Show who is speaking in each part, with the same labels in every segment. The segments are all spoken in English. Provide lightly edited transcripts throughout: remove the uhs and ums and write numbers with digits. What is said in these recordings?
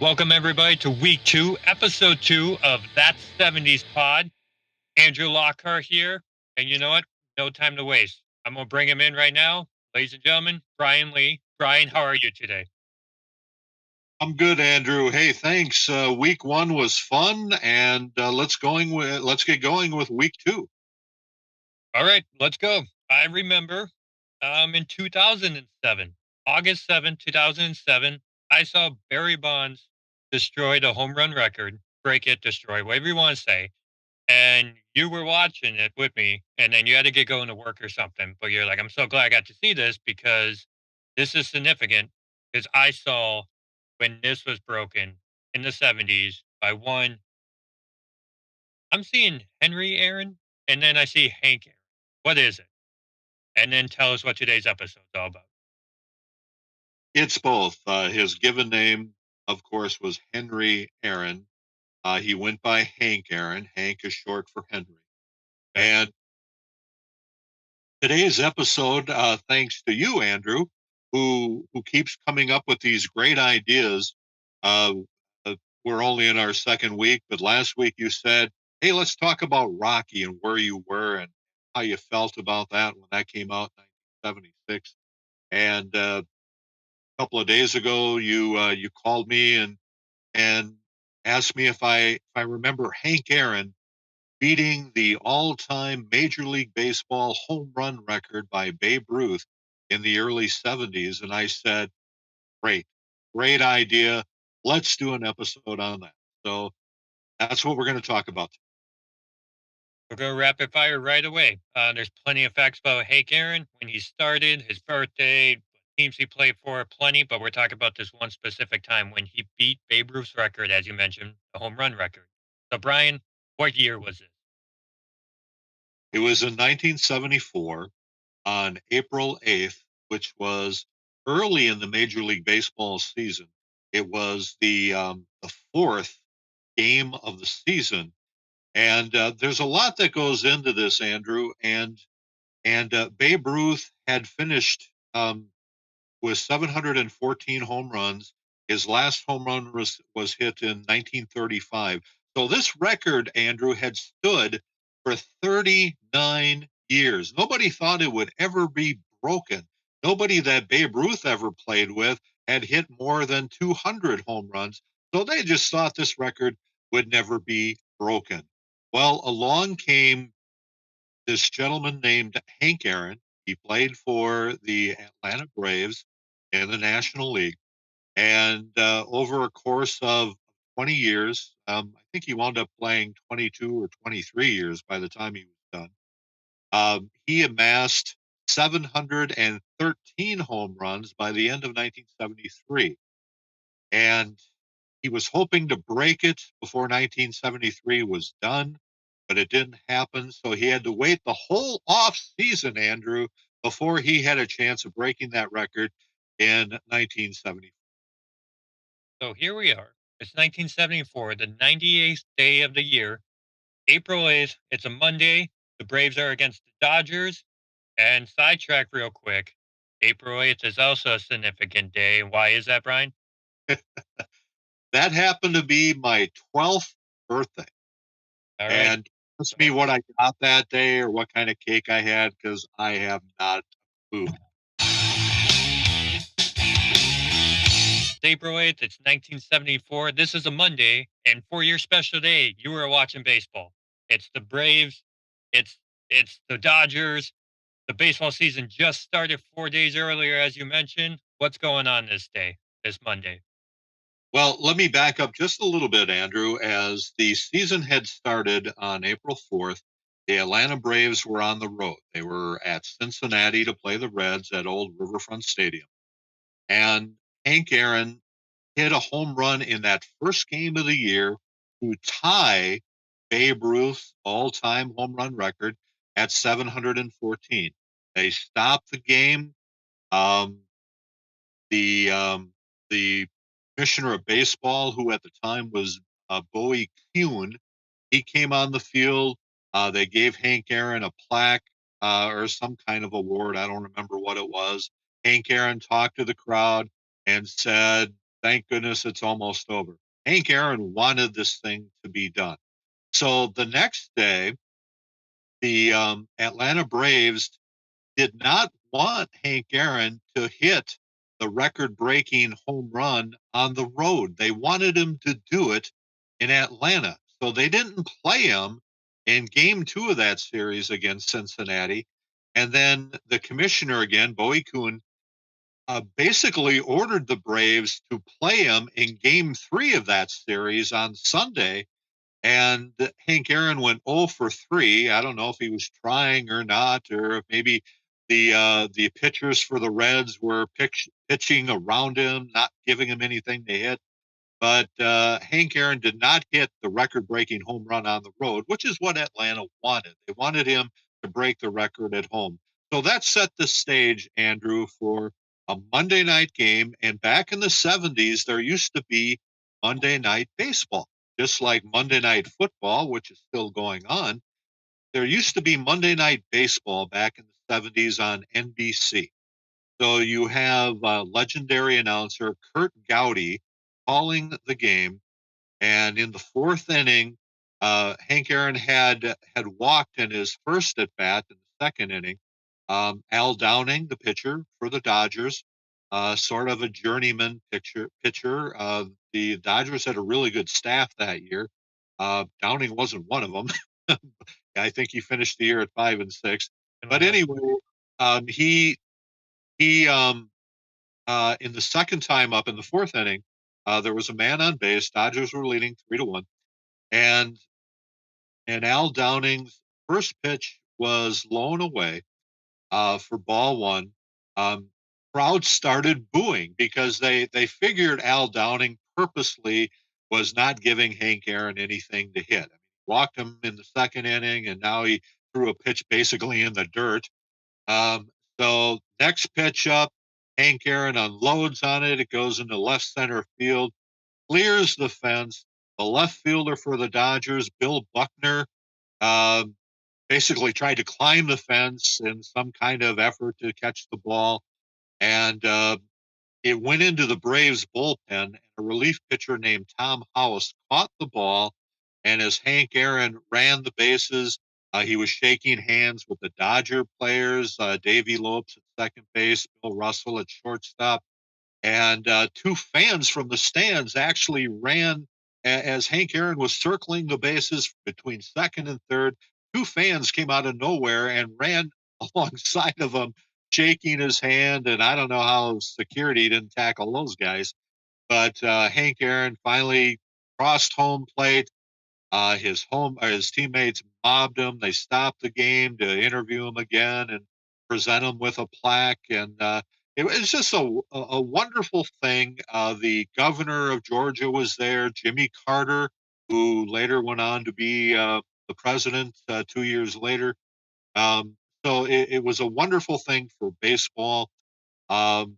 Speaker 1: Welcome, everybody, to week 2, episode 2 of That 70s Pod. Andrew Lockhart here. And you know what? No time to waste. I'm going to bring him in right now. Ladies and gentlemen, Bryan Lee. Bryan, how are you today?
Speaker 2: I'm good, Andrew. Hey, thanks. Week one was fun, and let's get going with week two.
Speaker 1: All right, let's go. I remember in 2007, August 7th, 2007, I saw Barry Bonds destroy the home run record, break it, destroy, whatever you want to say. And you were watching it with me, and then you had to get going to work or something. But you're like, I'm so glad I got to see this because this is significant. Because I saw when this was broken in the 70s by one, I'm seeing Henry Aaron, and then I see Hank Aaron. What is it? And then tell us what today's episode is all about.
Speaker 2: It's both. His given name, of course, was Henry Aaron. He went by Hank Aaron. Hank is short for Henry.
Speaker 1: Okay.
Speaker 2: And today's episode, thanks to you, Andrew, who keeps coming up with these great ideas. Uh, we're only in our second week, but last week you said, "Hey, let's talk about Rocky and where you were and how you felt about that when that came out in 1976." And a couple of days ago, you called me and asked me if I remember Hank Aaron beating the all-time Major League Baseball home run record by Babe Ruth in the early 70s. And I said, great, great idea. Let's do an episode on that. So that's what we're going to talk about.
Speaker 1: We'll go rapid fire right away. There's plenty of facts about Hank Aaron, when he started, his birthday, teams he played for, plenty, but we're talking about this one specific time when he beat Babe Ruth's record, as you mentioned, the home run record. So, Bryan, what year was it?
Speaker 2: It was in 1974 on April 8th, which was early in the Major League Baseball season. It was the fourth game of the season. And there's a lot that goes into this, Andrew. And Babe Ruth had finished with 714 home runs. His last home run was hit in 1935. So this record, Andrew, had stood for 39 years. Nobody thought it would ever be broken. Nobody that Babe Ruth ever played with had hit more than 200 home runs. So they just thought this record would never be broken. Well, along came this gentleman named Hank Aaron. He played for the Atlanta Braves in the National League. And over a course of 20 years, I think he wound up playing 22 or 23 years by the time he was done. He amassed 713 home runs by the end of 1973. And he was hoping to break it before 1973 was done, but it didn't happen. So he had to wait the whole off season, Andrew, before he had a chance of breaking that record in 1970.
Speaker 1: So here we are. It's 1974, the 98th day of the year, April 8th. It's a Monday. The Braves are against the Dodgers. And sidetrack real quick. April 8th is also a significant day. And why is that, Bryan?
Speaker 2: That happened to be my 12th birthday.
Speaker 1: All right.
Speaker 2: And ask me what I got that day or what kind of cake I had because I have not a clue.
Speaker 1: April 8th, it's 1974. This is a Monday, and for your special day, you were watching baseball. It's the Braves, it's it's the Dodgers. The baseball season just started 4 days earlier, as you mentioned. What's going on this day, this Monday?
Speaker 2: Well, let me back up just a little bit, Andrew. As the season had started on April 4th, the Atlanta Braves were on the road. They were at Cincinnati to play the Reds at Old Riverfront Stadium. And Hank Aaron hit a home run in that first game of the year to tie Babe Ruth's all-time home run record at 714. They stopped the game. Um, the commissioner of baseball, who at the time was Bowie Kuhn, he came on the field. They gave Hank Aaron a plaque or some kind of award. I don't remember what it was. Hank Aaron talked to the crowd and said, Thank goodness it's almost over. Hank Aaron wanted this thing to be done. So the next day, the Atlanta Braves did not want Hank Aaron to hit the record breaking home run on the road. They wanted him to do it in Atlanta. So they didn't play him in game 2 of that series against Cincinnati. And then the commissioner again, Bowie Kuhn, basically ordered the Braves to play him in game 3 of that series on Sunday. And Hank Aaron went 0 for 3. I don't know if he was trying or not, or if maybe the pitchers for the Reds were pitching around him, not giving him anything to hit. But Hank Aaron did not hit the record-breaking home run on the road, which is what Atlanta wanted. They wanted him to break the record at home. So that set the stage, Andrew, for a Monday night game. And back in the 70s, there used to be Monday night baseball, just like Monday night football, which is still going on. There used to be Monday night baseball back in the 70s on NBC. So you have legendary announcer Kurt Gowdy calling the game, and in the fourth inning, Hank Aaron had walked in his first at bat in the second inning. Al Downing, the pitcher for the Dodgers, sort of a journeyman pitcher. The Dodgers had a really good staff that year. Downing wasn't one of them. I think he finished the year at 5-6. But anyway, he in the second time up in the fourth inning, there was a man on base. Dodgers were leading 3-1, and Al Downing's first pitch was blown away for ball one. Um, Crowd started booing because they figured Al Downing purposely was not giving Hank Aaron anything to hit. I mean, walked him in the second inning, and now he threw a pitch basically in the dirt. Um, so next pitch up, Hank Aaron unloads on it. It goes into left center field, clears the fence. The left fielder for the Dodgers, Bill Buckner, uh, basically tried to climb the fence in some kind of effort to catch the ball. And it went into the Braves bullpen, and a relief pitcher named Tom House caught the ball. And as Hank Aaron ran the bases, he was shaking hands with the Dodger players, Davey Lopes at second base, Bill Russell at shortstop. And two fans from the stands actually ran as Hank Aaron was circling the bases between second and third. Two fans came out of nowhere and ran alongside of him, shaking his hand. And I don't know how security didn't tackle those guys. But Hank Aaron finally crossed home plate. His teammates mobbed him. They stopped the game to interview him again and present him with a plaque. And it was just a wonderful thing. The governor of Georgia was there, Jimmy Carter, who later went on to be the president 2 years later. Um, so it was a wonderful thing for baseball. Um,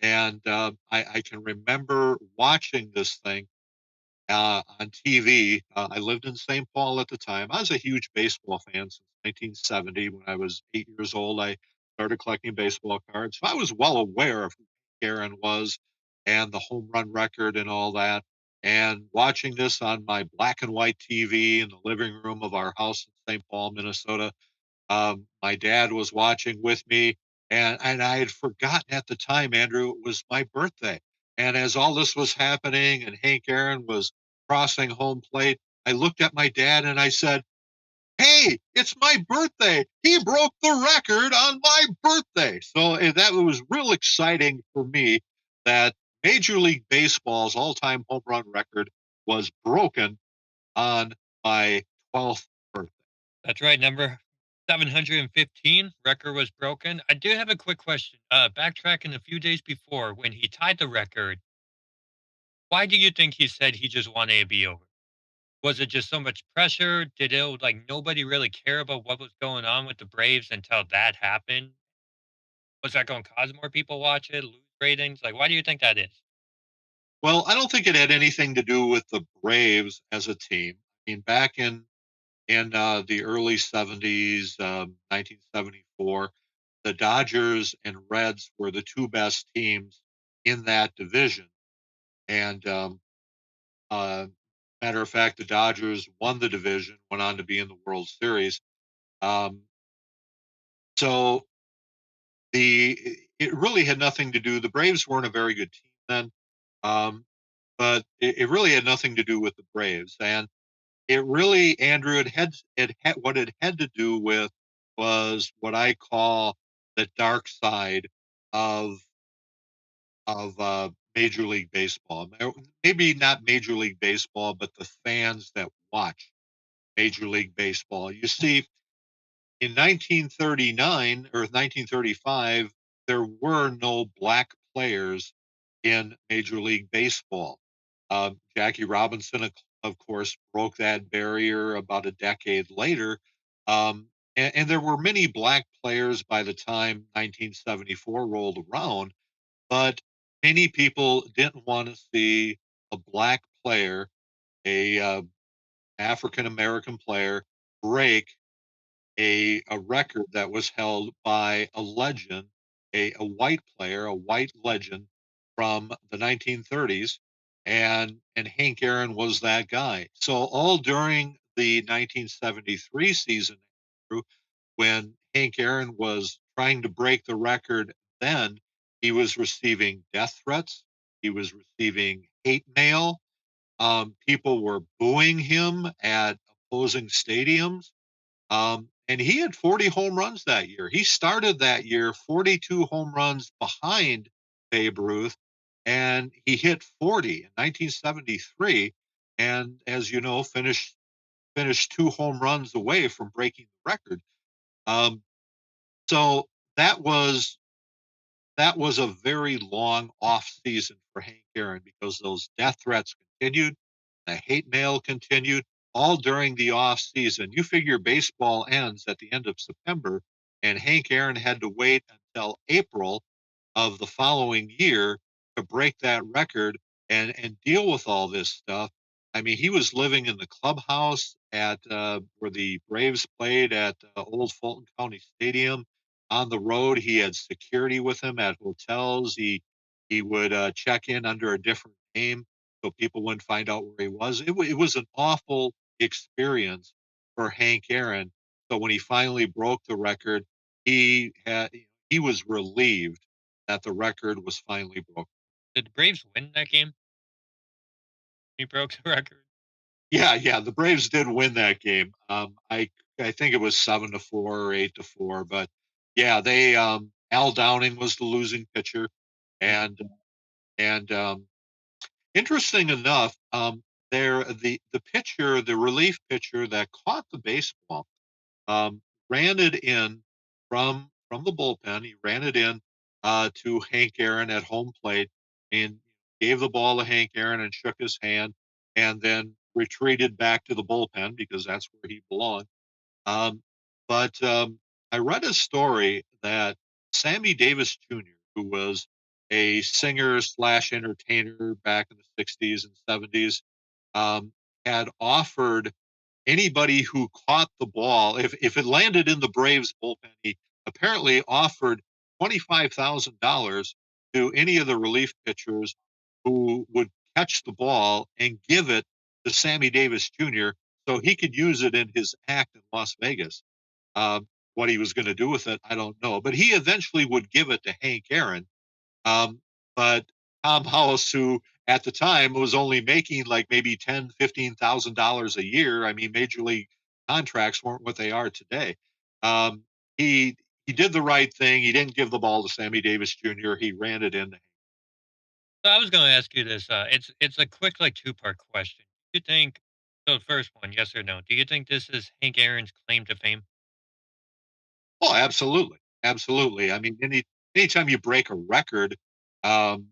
Speaker 2: and I can remember watching this thing on TV. I lived in St. Paul at the time. I was a huge baseball fan since 1970. When I was 8 years old, I started collecting baseball cards. So I was well aware of who Aaron was and the home run record and all that. And watching this on my black and white TV in the living room of our house in St. Paul, Minnesota, my dad was watching with me, and I had forgotten at the time, Andrew, it was my birthday. And as all this was happening and Hank Aaron was crossing home plate, I looked at my dad and I said, "Hey, it's my birthday. He broke the record on my birthday." So that was real exciting for me that Major League Baseball's all-time home run record was broken on my 12th birthday.
Speaker 1: That's right. Number 715 record was broken. I do have a quick question. Backtracking a few days before when he tied the record, why do you think he said he just wanted to be over? Was it just so much pressure? Did it like nobody really care about what was going on with the Braves until that happened? Was that going to cause more people watch it, lose ratings? Like, why do you think that is?
Speaker 2: Well, I don't think it had anything to do with the Braves as a team. I mean, back in the early 70s, 1974, the Dodgers and Reds were the two best teams in that division. And uh, matter of fact, the Dodgers won the division, went on to be in the World Series. Um, so the it really had nothing to do. The Braves weren't a very good team then, um, but it really had nothing to do with the Braves. And it really, Andrew, it had what it had to do with was what I call the dark side of of Major League Baseball. Maybe not Major League Baseball, but the fans that watch Major League Baseball. You see, in 1939 or 1935, there were no black players in Major League Baseball. Jackie Robinson, of course, broke that barrier about a decade later. And there were many black players by the time 1974 rolled around, but many people didn't want to see a black player, a African American player, break a record that was held by a legend, a white player, a white legend from the 1930s, and Hank Aaron was that guy. So all during the 1973 season, when Hank Aaron was trying to break the record, then he was receiving death threats. He was receiving hate mail. People were booing him at opposing stadiums. And he had 40 home runs that year. He started that year 42 home runs behind Babe Ruth, and he hit 40 in 1973. And as you know, finished two home runs away from breaking the record. Um, so that was that was a very long off season for Hank Aaron because those death threats continued, the hate mail continued, all during the off season. You figure baseball ends at the end of September, and Hank Aaron had to wait until April of the following year to break that record and deal with all this stuff. I mean, he was living in the clubhouse at where the Braves played at Old Fulton County Stadium. On the road, he had security with him at hotels. He would check in under a different name so people wouldn't find out where he was. It was an awful experience for Hank Aaron. So when he finally broke the record, he had he was relieved that the record was finally broken.
Speaker 1: Did the Braves win that game? He broke the record.
Speaker 2: Yeah, yeah, the Braves did win that game. I think it was 7-4 or 8-4, but yeah, they Al Downing was the losing pitcher, and and interesting enough, there the pitcher, the relief pitcher that caught the baseball, um, ran it in from the bullpen. He ran it in to Hank Aaron at home plate and gave the ball to Hank Aaron and shook his hand, and then retreated back to the bullpen because that's where he belonged. Um, but I read a story that Sammy Davis Jr., who was a singer slash entertainer back in the 60s and 70s, um, had offered anybody who caught the ball, if it landed in the Braves bullpen, he apparently offered $25,000 to any of the relief pitchers who would catch the ball and give it to Sammy Davis Jr. so he could use it in his act in Las Vegas. What he was going to do with it, I don't know. But he eventually would give it to Hank Aaron, um, but Tom House, who at the time was only making like maybe $10,000, $15,000 a year. I mean, major league contracts weren't what they are today. Um, he did the right thing. He didn't give the ball to Sammy Davis Jr. He ran it in.
Speaker 1: So I was going to ask you this. It's a quick like two-part question. Do you think so? First one, yes or no? Do you think this is Hank Aaron's claim to fame?
Speaker 2: Oh, absolutely, absolutely. I mean, anytime you break a record, um,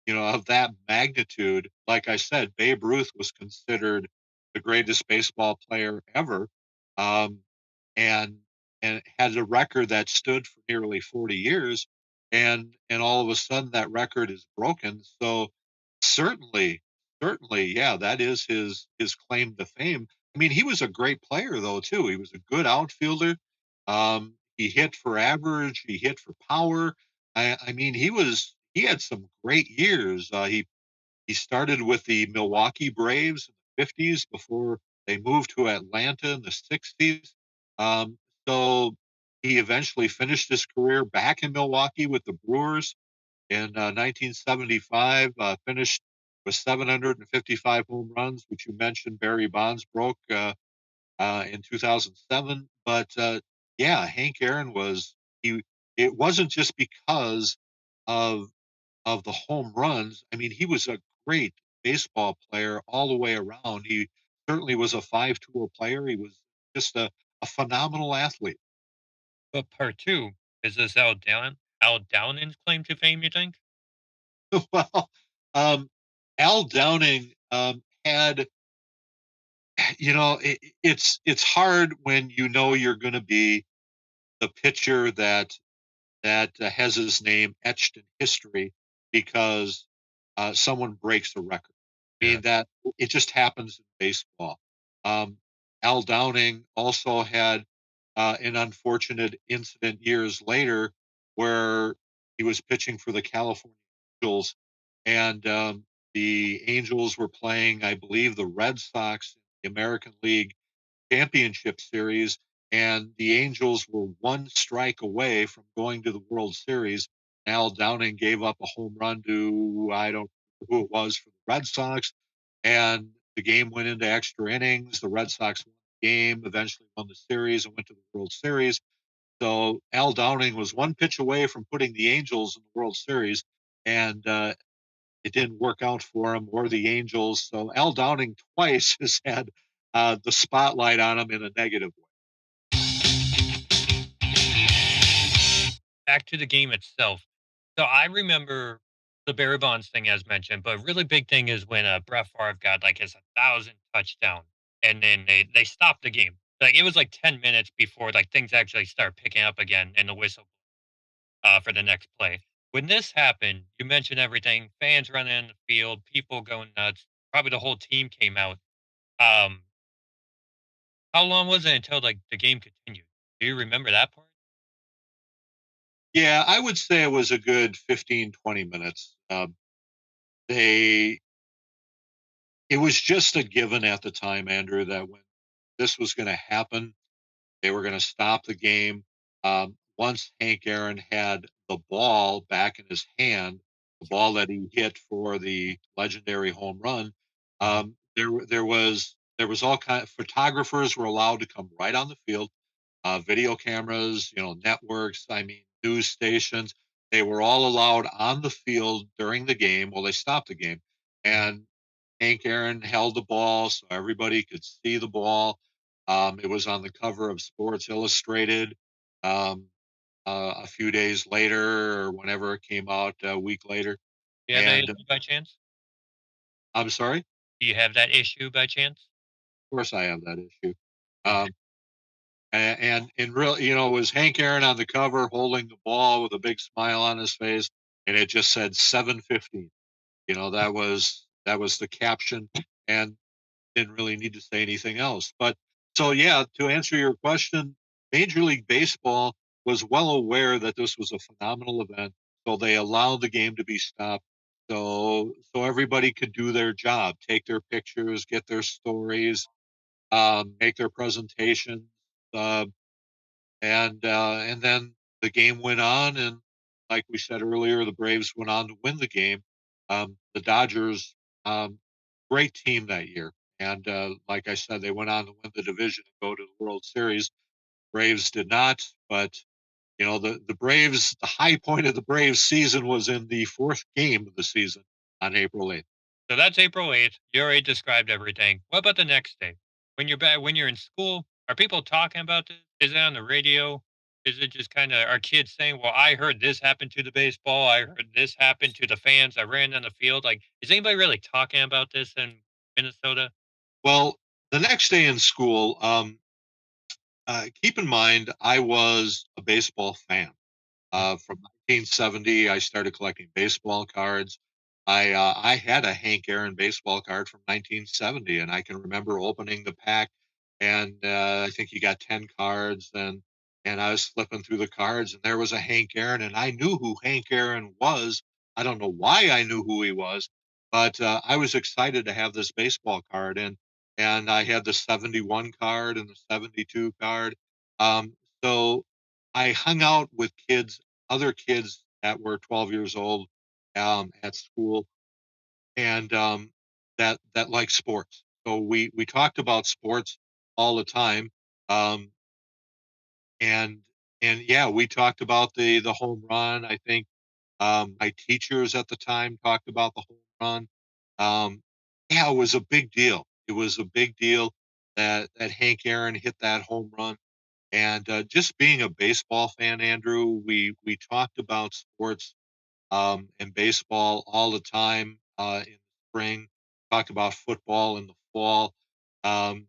Speaker 2: of that magnitude, like I said, Babe Ruth was considered the greatest baseball player ever, um, and and had a record that stood for nearly 40 years, and all of a sudden that record is broken. So certainly, certainly, yeah, that is his claim to fame. I mean, he was a great player though too. He was a good outfielder. He hit for average. He hit for power. I mean, he had some great years. He started with the Milwaukee Braves in the 50s before they moved to Atlanta in the 60s. Um, so he eventually finished his career back in Milwaukee with the Brewers in 1975, finished with 755 home runs, which you mentioned Barry Bonds broke in 2007. But yeah, Hank Aaron was he. It wasn't just because of of the home runs. I mean, he was a great baseball player all the way around. He certainly was a five-tool player. He was just a phenomenal athlete.
Speaker 1: But part two, is this Al Downing's claim to fame, you think?
Speaker 2: Well, um, Al Downing had, it's hard when you know you're going to be the pitcher that has his name etched in history because someone breaks the record. I
Speaker 1: Yeah.
Speaker 2: mean that it just happens in baseball. Um, Al Downing also had an unfortunate incident years later where he was pitching for the California Angels, and the Angels were playing, I believe, the Red Sox in the American League Championship Series, and the Angels were one strike away from going to the World Series. Al Downing gave up a home run to, I don't know who it was, for the Red Sox, and the game went into extra innings. The Red Sox won the game, eventually won the series, and went to the World Series. So Al Downing was one pitch away from putting the Angels in the World Series, and it didn't work out for him or the Angels. So Al Downing twice has had the spotlight on him in a negative way.
Speaker 1: Back to the game itself. So I remember the Barry Bonds thing as mentioned, but really big thing is when Brett Favre got like his 1,000th touchdown, and then they stopped the game. Like it was like 10 minutes before like things actually start picking up again, and the whistle for the next play. When this happened, you mentioned everything: fans running in the field, people going nuts. Probably the whole team came out. Um, how long was it until like the game continued? Do you remember that part?
Speaker 2: Yeah, I would say it was a good 15, 20 minutes. They It was just a given at the time, Andrew, that when this was going to happen, they were going to stop the game. Once Hank Aaron had the ball back in his hand, the ball that he hit for the legendary home run, there was all kind of photographers were allowed to come right on the field, video cameras, networks, I mean, news stations. They were all allowed on the field during the game. Well, they stopped the game, and Hank Aaron held the ball so everybody could see the ball. It was on the cover of Sports Illustrated um, a few days later, or whenever it came out, a week later.
Speaker 1: Do you have that
Speaker 2: And
Speaker 1: issue by chance?
Speaker 2: I'm sorry, of
Speaker 1: Do you have that issue by chance?
Speaker 2: course I have that issue.
Speaker 1: Okay.
Speaker 2: Um, and in real, it was Hank Aaron on the cover holding the ball with a big smile on his face, and it just said 7:15. That was the caption, and didn't really need to say anything else. But so yeah, to answer your question, Major League Baseball was well aware that this was a phenomenal event, so they allowed the game to be stopped. So everybody could do their job, take their pictures, get their stories, make their presentations. Uh, and then the game went on, and like we said earlier, the Braves went on to win the game. The Dodgers, um, great team that year, and like I said, they went on to win the division and go to the World Series. Braves did not, but the Braves, the high point of the Braves season was in the fourth game of the season on April 8th.
Speaker 1: So that's April 8th. You already described everything. What about the next day? When you're back, when you're in school, are people talking about this? Is it on the radio? Is it just kind of are kids saying, "Well, I heard this happened to the baseball. I heard this happened to the fans. I ran on the field." Like, is anybody really talking about this in Minnesota?
Speaker 2: Well, the next day in school, keep in mind I was a baseball fan.
Speaker 1: Mm.
Speaker 2: From 1970, I started collecting baseball cards. I had a Hank Aaron baseball card from 1970, and I can remember opening the pack, and I think you got 10 cards, and I was flipping through the cards, and there was a Hank Aaron, and I knew who Hank Aaron was. I don't know why I knew who he was, But I was excited to have this baseball card, and I had the 71 card and the 72 card. So I hung out with other kids that were 12 years old at school, and that like sports. So we talked about sports all the time, um, and and yeah, we talked about the home run. I think my teachers at the time talked about the home run. Um, yeah, it was a big deal. It was a big deal that Hank Aaron hit that home run. And just being a baseball fan, Andrew, we talked about sports and baseball all the time in the spring. Talked about football in the fall. Um,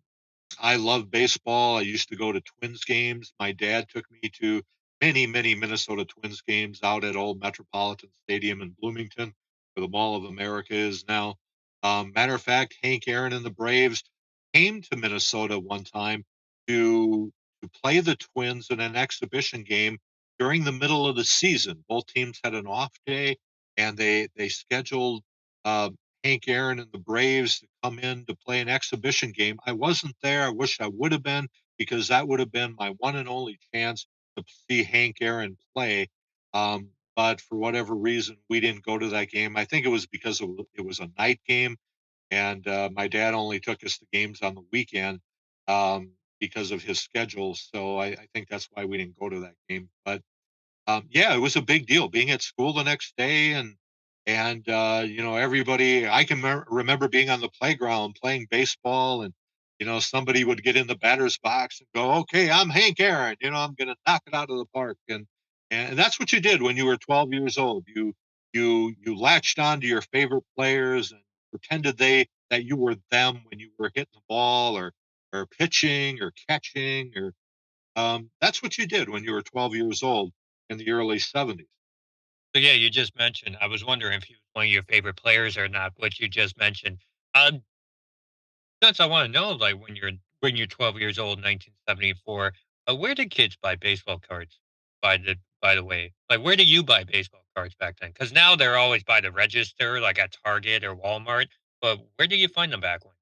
Speaker 2: I love baseball. I used to go to Twins games. My dad took me to many, many Minnesota Twins games out at Old Metropolitan Stadium in Bloomington, where the Mall of America is now. Matter of fact, Hank Aaron and the Braves came to Minnesota one time to to play the Twins in an exhibition game during the middle of the season. Both teams had an off day, and they scheduled uh, Hank Aaron and the Braves to come in to play an exhibition game. I wasn't there. I wish I would have been because that would have been my one and only chance to see Hank Aaron play. But for whatever reason, we didn't go to that game. I think it was because it was a night game, and my dad only took us to games on the weekend because of his schedule. So I think that's why we didn't go to that game. But yeah, it was a big deal being at school the next day, and you know, everybody. I can remember being on the playground playing baseball, and you know, somebody would get in the batter's box and go, "Okay, I'm Hank Aaron. You know, I'm going to knock it out of the park." And that's what you did when you were 12 years old. You latched on to your favorite players and pretended they that you were them when you were hitting the ball or pitching or catching or that's what you did when you were 12 years old in the early 70s.
Speaker 1: So yeah, you just mentioned. I was wondering if he was one of your favorite players or not. What you just mentioned. Um, since I want to know, like when you're 12 years old, 1974, where did kids buy baseball cards? By the way, like where do you buy baseball cards back then? Because now they're always by the register, like at Target or Walmart. But where do you find them back when?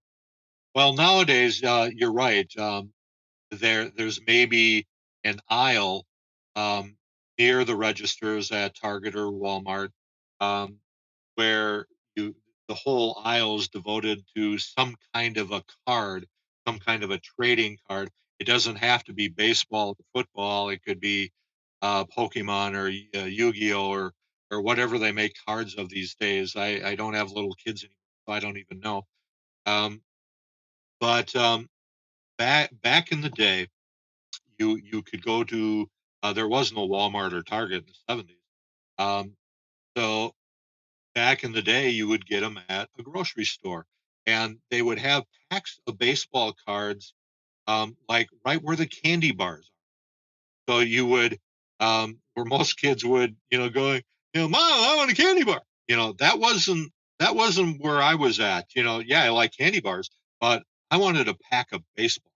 Speaker 2: Well, nowadays, you're right. There's maybe an aisle um, near the registers at Target or Walmart um, where you the whole aisle is devoted to some kind of a card, some kind of a trading card. It doesn't have to be baseball or football. It could be Pokemon or Yu-Gi-Oh or whatever they make cards of these days. I don't have little kids anymore, so I don't even know. Um, but back in the day, you could go to there was no Walmart or Target in the 70s. Um, so back in the day, you would get them at a grocery store, and they would have packs of baseball cards, like right where the candy bars are. So you would, where most kids would, you know, going, you know, Mom, I want a candy bar. You know, that wasn't where I was at. You know, yeah, I like candy bars, but I wanted a pack of baseball.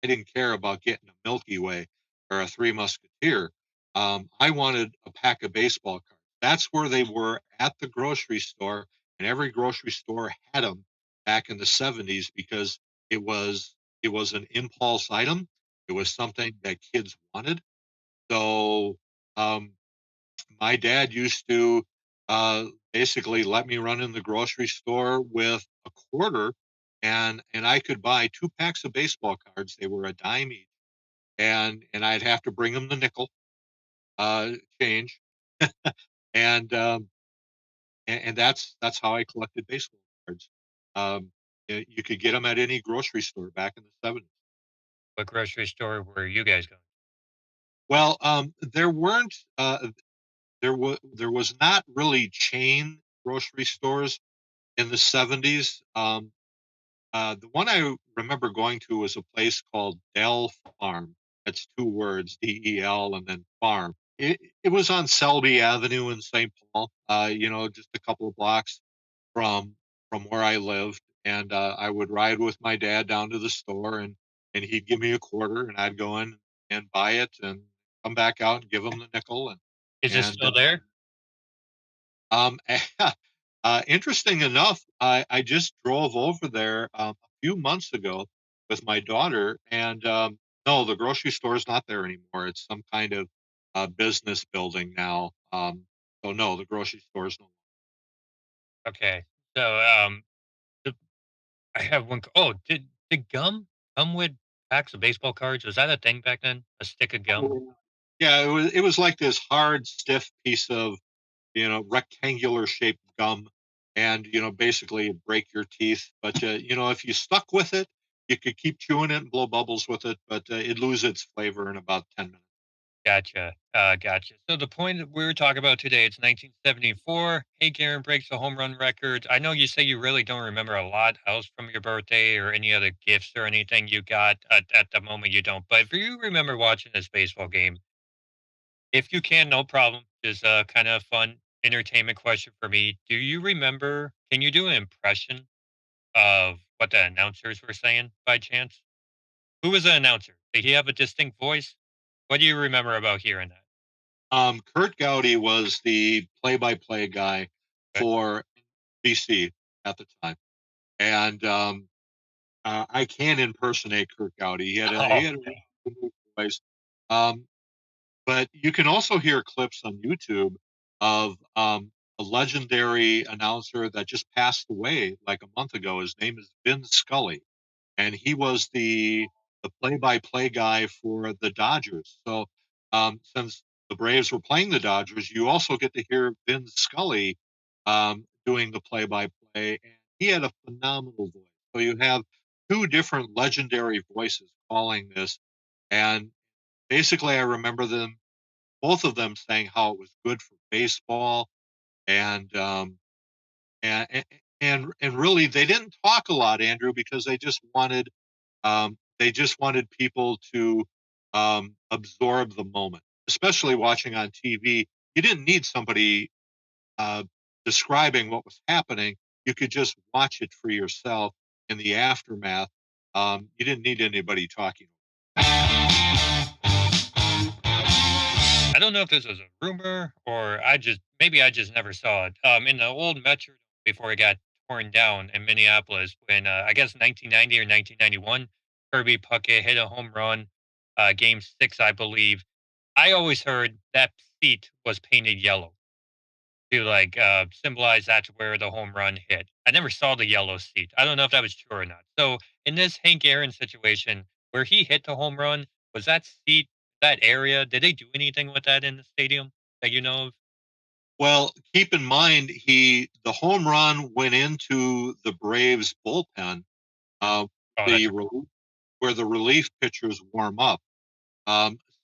Speaker 2: I didn't care about getting a Milky Way or a Three Musketeer. I wanted a pack of baseball cards. That's where they were at the grocery store, and every grocery store had them back in the 70s because it was it was an impulse item. It was something that kids wanted. So um, my dad used to basically let me run in the grocery store with a quarter, and I could buy two packs of baseball cards. They were a dime each, and I'd have to bring them the nickel change, and and that's how I collected baseball cards. You could get them at any grocery store back in the 70s.
Speaker 1: What grocery store were you guys going?
Speaker 2: Well, there weren't. There was not really chain grocery stores in the 70s. The one I remember going to was a place called Dell Farm. That's two words, DEL, and then farm. It was on Selby Avenue in St. Paul, you know, just a couple of blocks from from where I lived. And I would ride with my dad down to the store, and he'd give me a quarter, and I'd go in and buy it, and come back out and give him the nickel,
Speaker 1: Is this
Speaker 2: and
Speaker 1: still there?
Speaker 2: um, Interesting enough, I just drove over there a few months ago with my daughter, and no, the grocery store is not there anymore. It's some kind of business building now. So no, the grocery store is no.
Speaker 1: Okay. So, the I have one. Oh, did gum come with packs of baseball cards? Was that a thing back then? A stick of gum?
Speaker 2: Oh, yeah, it was like this hard, stiff piece of rectangular shaped gum, and basically it'd break your teeth. But if you stuck with it, you could keep chewing it and blow bubbles with it, but it'd lose its flavor in about 10 minutes.
Speaker 1: Gotcha. Gotcha. So the point that we were talking about today, it's 1974. Hank Aaron breaks the home run record. I know you say you really don't remember a lot else from your birthday or any other gifts or anything you got at the moment. You don't. But if you remember watching this baseball game, if you can, no problem. Just kind of fun entertainment question for me. Do you remember? Can you do an impression of what the announcers were saying by chance? Who was the announcer? Did he have a distinct voice? What do you remember about hearing that?
Speaker 2: Kurt Gowdy was the play-by-play guy
Speaker 1: Okay.
Speaker 2: for BC at the time, and I can impersonate Kurt Gowdy. He had a
Speaker 1: Oh,
Speaker 2: really unique voice. Um, But you can also hear clips on YouTube of a legendary announcer that just passed away like a month ago. His name is Vin Scully, and he was the play-by-play guy for the Dodgers. So since the Braves were playing the Dodgers, you also get to hear Vin Scully doing the play-by-play, and he had a phenomenal voice. So you have two different legendary voices calling this, and basically, I remember them both of them saying how it was good for baseball, and and and really they didn't talk a lot, Andrew, because they just wanted people to absorb the moment, especially watching on TV. You didn't need somebody uh, describing what was happening. You could just watch it for yourself in the aftermath. You didn't need anybody talking.
Speaker 1: I don't know if this was a rumor or I just never saw it. In the old Metro before it got torn down in Minneapolis, when I guess 1990 or 1991, Kirby Puckett hit a home run, Game 6, I believe. I always heard that seat was painted yellow to symbolize that's where the home run hit. I never saw the yellow seat. I don't know if that was true or not. So in this Hank Aaron situation where he hit the home run, was that seat, that area, did they do anything with that in the stadium that you know of?
Speaker 2: Well, keep in mind the home run went into the Braves bullpen, uh,
Speaker 1: Oh,
Speaker 2: the
Speaker 1: that's
Speaker 2: relief, where the relief pitchers warm up.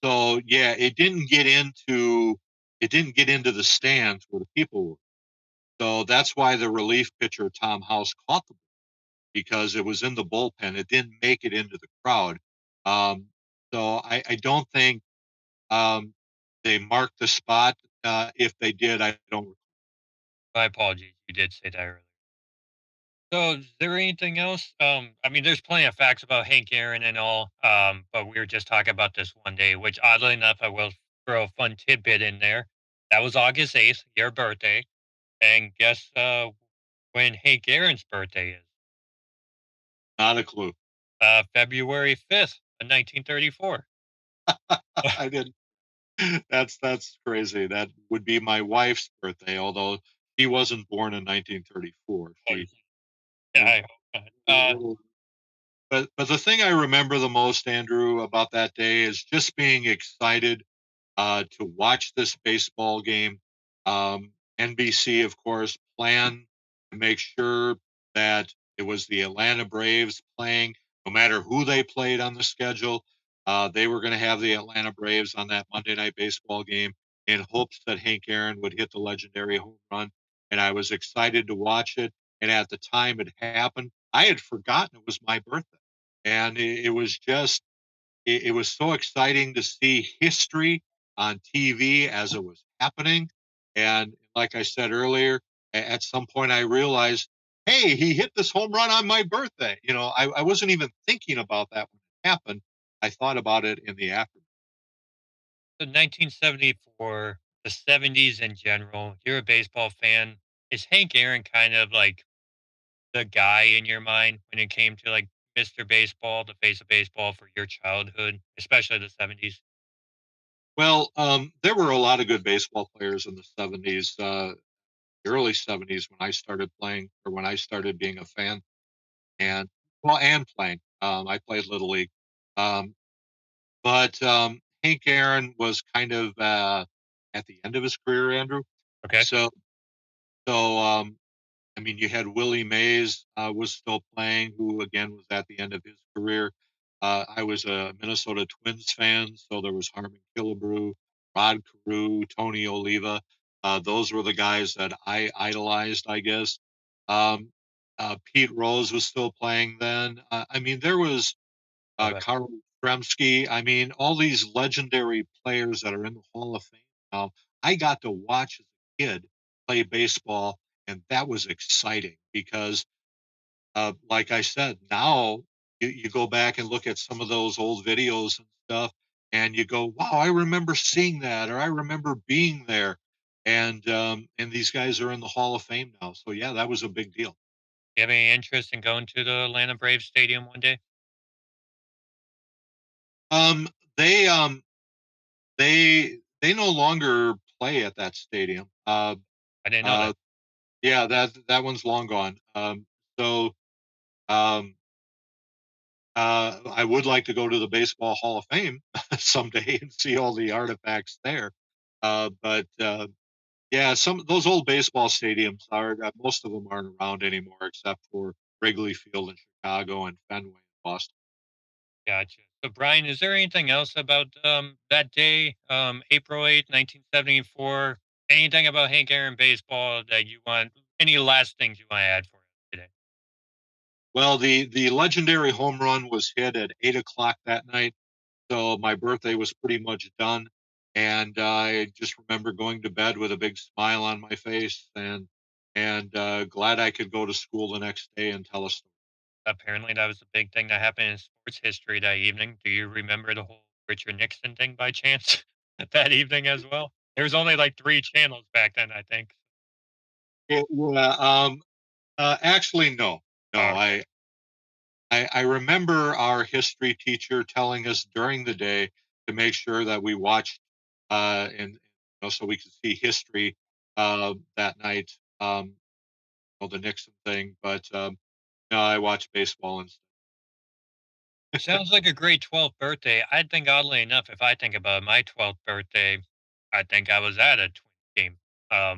Speaker 2: So yeah, it didn't get into the stands where the people were. So that's why the relief pitcher Tom House caught the ball because it was in the bullpen. It didn't make it into the crowd. Um, so I don't think they marked the spot. If they did, I don't.
Speaker 1: my apologies. You did say that earlier. So is there anything else? I mean, there's plenty of facts about Hank Aaron and all, but we were just talking about this one day, which oddly enough, I will throw a fun tidbit in there. That was August 8th, your birthday. And guess when Hank Aaron's birthday is?
Speaker 2: Not a clue.
Speaker 1: February 5th of 1934.
Speaker 2: I didn't. That's crazy. That would be my wife's birthday, although she wasn't born in 1934.
Speaker 1: Oh,
Speaker 2: She
Speaker 1: yeah,
Speaker 2: was
Speaker 1: I hope
Speaker 2: a
Speaker 1: not.
Speaker 2: little. But the thing I remember the most, Andrew, about that day is just being excited to watch this baseball game. NBC, of course, planned to make sure that it was the Atlanta Braves playing, no matter who they played on the schedule. They were going to have the Atlanta Braves on that Monday night baseball game in hopes that Hank Aaron would hit the legendary home run. And I was excited to watch it. And at the time it happened, I had forgotten it was my birthday. And it was just it was so exciting to see history on TV as it was happening. And like I said earlier, at some point I realized, hey, he hit this home run on my birthday. I wasn't even thinking about that when it happened. I thought about it in the aftermath.
Speaker 1: So 1974, the 70s in general. You're a baseball fan. Is Hank Aaron kind of like the guy in your mind when it came to like Mr. Baseball, the face of baseball for your childhood, especially the 70s?
Speaker 2: Well, there were a lot of good baseball players in the 70s, the early 70s when I started playing or when I started being a fan and and playing. I played Little League. Um, but Hank Aaron was kind of at the end of his career, Andrew.
Speaker 1: Okay.
Speaker 2: So, so I mean, you had Willie Mays was still playing, who again was at the end of his career. I was a Minnesota Twins fan, so there was Harmon Killebrew, Rod Carew, Tony Oliva. Those were the guys that I idolized, I guess. Um, Pete Rose was still playing then. I mean, there was
Speaker 1: Love it.
Speaker 2: Karl Kremski. I mean, all these legendary players that are in the Hall of Fame now. I got to watch as a kid play baseball, and that was exciting because, like I said, now you go back and look at some of those old videos and stuff, and you go, "Wow, I remember seeing that, or I remember being there." And these guys are in the Hall of Fame now. So yeah, that was a big deal.
Speaker 1: You have any interest in going to the Atlanta Braves stadium one day?
Speaker 2: Um, they um, they no longer play at that stadium.
Speaker 1: I didn't know that.
Speaker 2: Uh, yeah, that one's long gone. So um, I would like to go to the Baseball Hall of Fame someday and see all the artifacts there. But yeah, some those old baseball stadiums are most of them aren't around anymore, except for Wrigley Field in Chicago and Fenway in Boston.
Speaker 1: Gotcha. So, Brian, is there anything else about that day, April 8th, 1974? Anything about Hank Aaron baseball that you want? Any last things you want to add for us today?
Speaker 2: Well, the legendary home run was hit at 8 o'clock that night. So my birthday was pretty much done, and I just remember going to bed with a big smile on my face and glad I could go to school the next day and tell a story.
Speaker 1: Apparently, that was a big thing that happened in sports history that evening. Do you remember the whole Richard Nixon thing by chance that evening as well? There was only like three channels back then, I think.
Speaker 2: Yeah, actually, no, no.
Speaker 1: Okay,
Speaker 2: I remember our history teacher telling us during the day to make sure that we watched and so we could see history that night. The Nixon thing, but no, I watched baseball instead.
Speaker 1: sounds like a great 12th birthday. I think, oddly enough, if I think about my 12th birthday, I think I was at a Twins game. I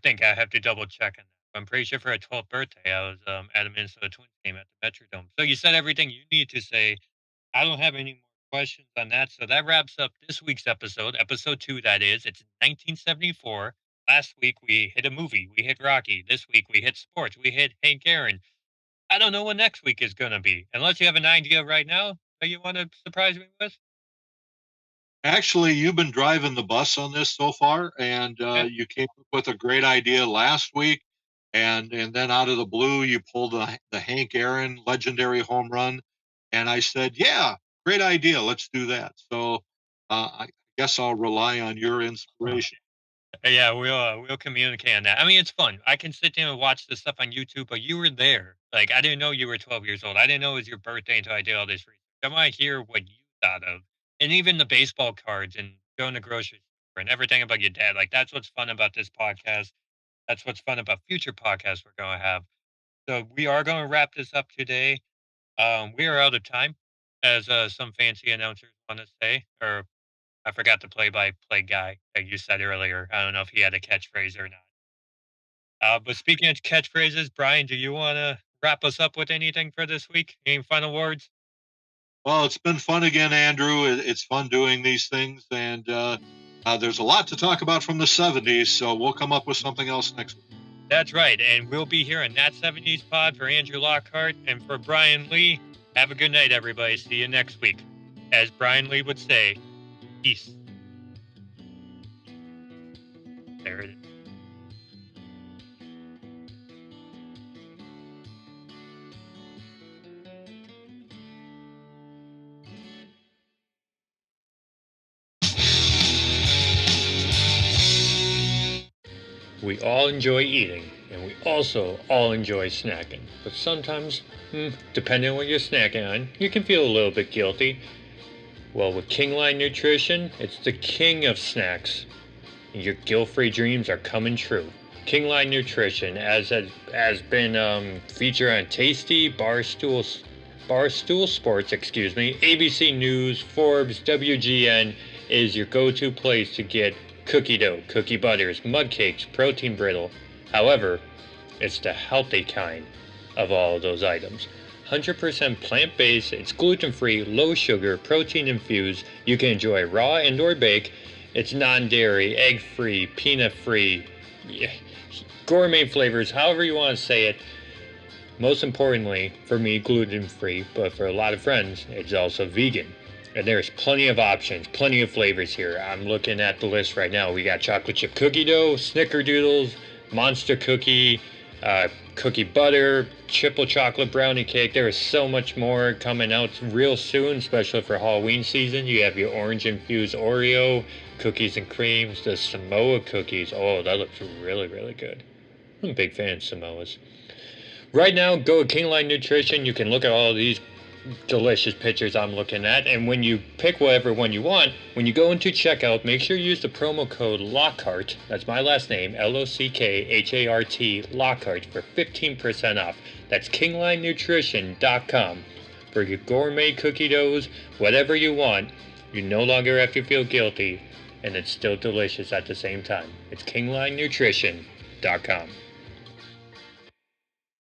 Speaker 1: think I have to double check on that. I'm pretty sure for a 12th birthday, I was at a Minnesota Twins game at the Metrodome. So you said everything you need to say. I don't have any more questions on that. So that wraps up this week's episode, episode two, that is. It's 1974. Last week we hit a movie. We hit Rocky. This week we hit sports. We hit Hank Aaron. I don't know what next week is going to be. Unless you have an idea right now that you want to surprise me with.
Speaker 2: Actually, you've been driving the bus on this so far, and
Speaker 1: Eh,
Speaker 2: you came up with a great idea last week, and then out of the blue, you pulled the Hank Aaron legendary home run, and I said, "Yeah, great idea. Let's do that." So I guess I'll rely on your inspiration.
Speaker 1: Yeah, we'll communicate on that. I mean, it's fun. I can sit down and watch this stuff on YouTube, but you were there. Like, I didn't know you were 12 years old. I didn't know it was your birthday until I did all this research. I want to hear what you thought of, and even the baseball cards and going to grocery store and everything about your dad. Like, that's what's fun about this podcast. That's what's fun about future podcasts we're going to have. So we are going to wrap this up today. We are out of time, as some fancy announcers want to say, or I forgot the play-by-play guy that you said earlier. I don't know if he had a catchphrase or not. But speaking of catchphrases, Brian, do you want to wrap us up with anything for this week? Any final words?
Speaker 2: Well, it's been fun again, Andrew. It's fun doing these things, and there's a lot to talk about from the '70s. So we'll come up with something else next week.
Speaker 1: That's right. And we'll be here on That 70s Pod for Andrew Lockhart and for Bryan Lee. Have a good night, everybody. See you next week. As Bryan Lee would say, peace. There it is. We all enjoy eating. and we also all enjoy snacking. But sometimes, depending on what you're snacking on, you can feel a little bit guilty. Well, with Kingline Nutrition, it's the king of snacks. And your guilt-free dreams are coming true. Kingline Nutrition, as has been featured on Tasty, Barstool Sports, ABC News, Forbes, WGN, is your go-to place to get cookie dough, cookie butters, mud cakes, protein brittle. However, it's the healthy kind of all of those items. 100% plant-based, it's gluten-free, low sugar, protein infused. You can enjoy raw and or bake. It's non-dairy, egg-free, peanut-free, gourmet flavors, however you want to say it. Most importantly, for me, gluten-free, but for a lot of friends, it's also vegan. And there's plenty of options, plenty of flavors here. I'm looking at the list right now. We got chocolate chip cookie dough, snickerdoodles, monster cookie, cookie butter, triple chocolate brownie cake. There is so much more coming out real soon, especially for Halloween season. You have your orange infused Oreo, cookies and creams, the Samoa cookies. Oh, that looks really, really good. I'm a big fan of Samoas. Right now, go to Kingline Nutrition. You can look at all of these delicious pictures I'm looking at, and when you pick whatever one you want, when you go into checkout, make sure you use the promo code LOCKHART, that's my last name, LOCKHART, LOCKHART, for 15% off. That's KingLineNutrition.com for your gourmet cookie doughs, whatever you want. You no longer have to feel guilty, and it's still delicious at the same time. It's KingLineNutrition.com.